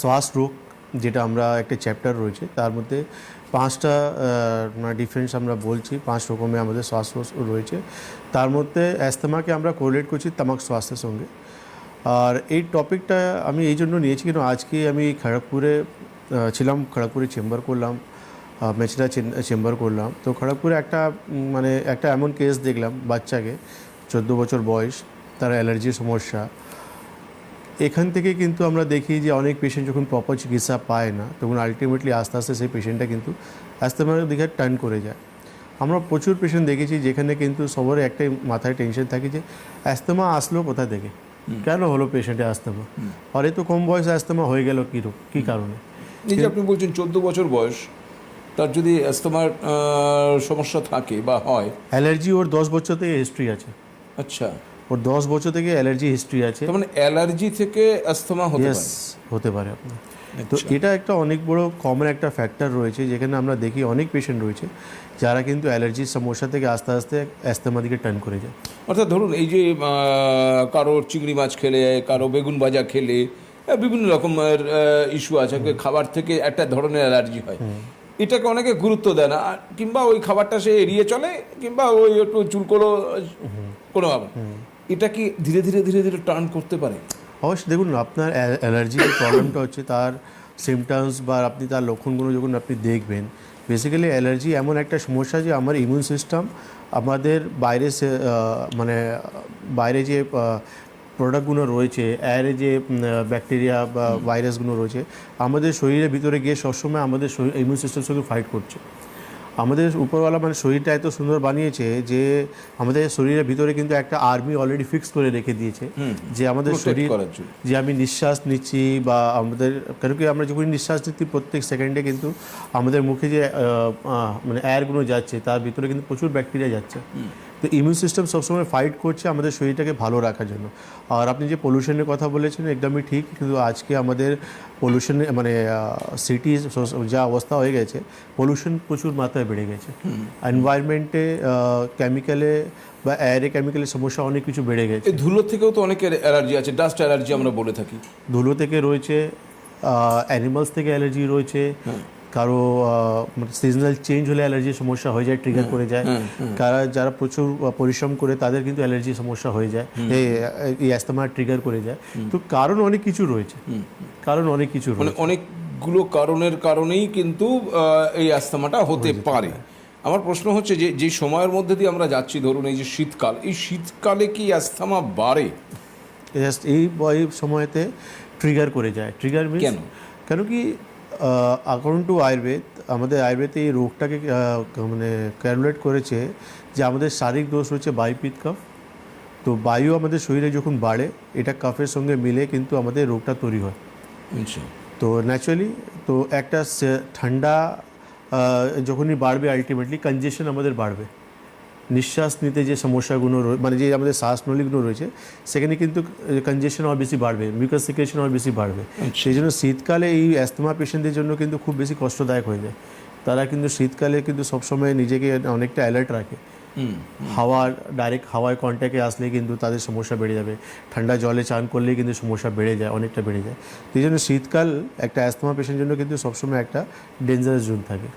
শ্বাস রোগ যেটা আমরা একটা চ্যাপ্টার রয়েছে তার মধ্যে 5টা ডিফারেন্স আমরা বলছি, 5 রকমের আমাদের শ্বাস রোগ রয়েছে। তার মধ্যে অ্যাস্তমাকে আমরা কোরিলেট করছি তামাক শ্বাসের সঙ্গে। আর এই টপিকটা আমি এই জন্য নিয়েছি কেন আজকে আমি খড়গপুরে ছিলাম, খড়গপুরে চেম্বার করলাম, মেচেদা চেম্বার করলাম। তো খড়গপুরে একটা এমন কেস দেখলাম, বাচ্চাকে 14 বছর বয়স, তার অ্যালার্জির সমস্যা। এখান থেকে কিন্তু আমরা দেখি যে অনেক পেশেন্ট যখন প্রপার চিকিৎসা পায় না, তখন আলটিমেটলি আস্তে আস্তে সেই পেশেন্টটা কিন্তু অ্যাস্তমার দিকে টার্ন করে যায়। আমরা প্রচুর পেশেন্ট দেখেছি যেখানে কিন্তু সবারই একটাই মাথায় টেনশন থাকে যে অ্যাস্তমা আসলো কোথা থেকে, কেন হলো পেশেন্টের অ্যাস্তমা, আর এ তো কম বয়সে অ্যাস্তমা হয়ে গেল কী কারণে। এই যে আপনি বলছেন 14 বছর বয়স, তার যদি অ্যাস্তমার সমস্যা থাকে বা হয়, অ্যালার্জি ওর 10 বছর থেকে হিস্ট্রি আছে। আচ্ছা, ওর 10 বছর থেকে অ্যালার্জি হিস্ট্রি আছে। তার মানে অ্যালার্জি থেকে অ্যাস্তমা হতে পারে? হতে পারে আপনার। তো এটা একটা অনেক বড় কমন একটা ফ্যাক্টর রয়েছে, যেখানে আমরা দেখি অনেক পেশেন্ট রয়েছে যারা কিন্তু অ্যালার্জির সমস্যা থেকে আস্তে আস্তে অ্যাস্তমা দিকে টার্ন করে যায়। অর্থাৎ ধরুন এই যে কারো চিংড়ি মাছ খেলে, কারো বেগুন ভাজা খেলে, বিভিন্ন রকমের ইস্যু আছে, খাবার থেকে একটা ধরনের অ্যালার্জি হয়, এটাকে অনেকে গুরুত্ব দেয় না, কিংবা ওই খাবারটা সে এড়িয়ে চলে, কিংবা ওই একটু চুলকোলো কোনোভাবে। এটা কি ধীরে ধীরে ধীরে ধীরে টার্ন করতে পারে? অবশ্যই। দেখুন, আপনার অ্যালার্জির প্রবলেমটা হচ্ছে তার সিমটমস বা আপনি তার লক্ষণগুলো যখন আপনি দেখবেন, বেসিক্যালি অ্যালার্জি এমন একটা সমস্যা যে আমার ইমিউন সিস্টেম আমাদের বাইরে যে প্রোডাক্টগুলো রয়েছে, এয়ারে যে ব্যাকটেরিয়া বা ভাইরাসগুলো রয়েছে, আমাদের শরীরের ভিতরে গিয়ে সবসময় আমাদের ইমিউন সিস্টেমের সঙ্গে ফাইট করছে। আমাদের উপরওয়ালা শরীরটা এত সুন্দর বানিয়েছে যে আমাদের শরীরের ভিতরে কিন্তু একটা আর্মি অলরেডি ফিক্স করে রেখে দিয়েছে যে আমাদের শরীর, যে আমি নিঃশ্বাস নিচ্ছি বা আমাদের, কেন কি আমরা যখন নিঃশ্বাস নিচ্ছি প্রত্যেক সেকেন্ডে কিন্তু আমাদের মুখে যে এয়ারগুলো যাচ্ছে তার ভিতরে কিন্তু প্রচুর ব্যাকটেরিয়া যাচ্ছে। তো ইমিউন সিস্টেম সবসময় ফাইট করছে আমাদের শরীরটাকে ভালো রাখার জন্য। আর আপনি যে পলিউশনের কথা বলেছেন একদমই ঠিক, কিন্তু আজকে আমাদের পলিউশন সিটি যা অবস্থা হয়ে গেছে, পলিউশন প্রচুর মাত্রায় বেড়ে গেছে। এনভায়রনমেন্টে কেমিক্যালে বা এয়ারে কেমিক্যালের সমস্যা অনেক কিছু বেড়ে গেছে। ধুলো থেকেও তো অনেকের অ্যালার্জি আছে, ডাস্ট অ্যালার্জি আমরা বলে থাকি। ধুলো থেকে রয়েছে, অ্যানিমালস থেকে অ্যালার্জি রয়েছে, কারো সিজনাল চেঞ্জ হলে অ্যালার্জির সমস্যা হয়ে যায়, ট্রিগার করে যায়। যারা প্রচুর পরিশ্রম করে তাদের কিন্তু অ্যালার্জির সমস্যা হয়ে যায়, এই অ্যাস্তমা ট্রিগার করে যায়। তো কারণ অনেক কিছু রয়েছে, অনেকগুলো কারণের কারণেই কিন্তু এই অ্যাস্তমাটা হতে পারে। আমার প্রশ্ন হচ্ছে যে সময়ের মধ্যে দিয়ে আমরা যাচ্ছি, ধরুন এই যে শীতকাল, এই শীতকালে কি অ্যাস্তমা বাড়ে? এই সময়তে ট্রিগার করে যায়। ট্রিগার মিনস কেন কি অ্যাকর্ডিং টু আয়ুর্বেদ, আমাদের আয়ুর্বেদে এই রোগটাকে ক্যালকুলেট করেছে যে আমাদের শারীরিক দোষ হচ্ছে বায়ু, পিত্ত, কফ। তো বায়ু আমাদের শরীরে যখন বাড়ে, এটা কফের সঙ্গে মিলে কিন্তু আমাদের রোগটা তৈরি হয়। তো ন্যাচারালি তো একটা ঠান্ডা যখনই বাড়বে, আলটিমেটলি কনজেশন আমাদের বাড়বে। নিঃশ্বাস নিতে যে সমস্যাগুলো যে আমাদের শ্বাসনলীগুলো রয়েছে, সেখানে কিন্তু কনজেশন আর বেশি বাড়বে, মিউকাস সিক্রেশন আর বেশি বাড়বে। সেই জন্য শীতকালে এই অ্যাস্তমা পেশেন্টদের জন্য কিন্তু খুব বেশি কষ্টদায়ক হয়ে যায়। তারা কিন্তু শীতকালে কিন্তু সবসময় নিজেকে অনেকটা অ্যালার্ট রাখে। ডাইরেক্ট হাওয়ায় কন্ট্যাক্টে আসলে কিন্তু তাদের সমস্যা বেড়ে যাবে, ঠান্ডা জলে চান করলেই কিন্তু সমস্যা বেড়ে যায়, অনেকটা বেড়ে যায়। সেই জন্য শীতকাল একটা অ্যাস্তমা পেশেন্টের জন্য কিন্তু সবসময় একটা ডেঞ্জারাস জোন থাকে।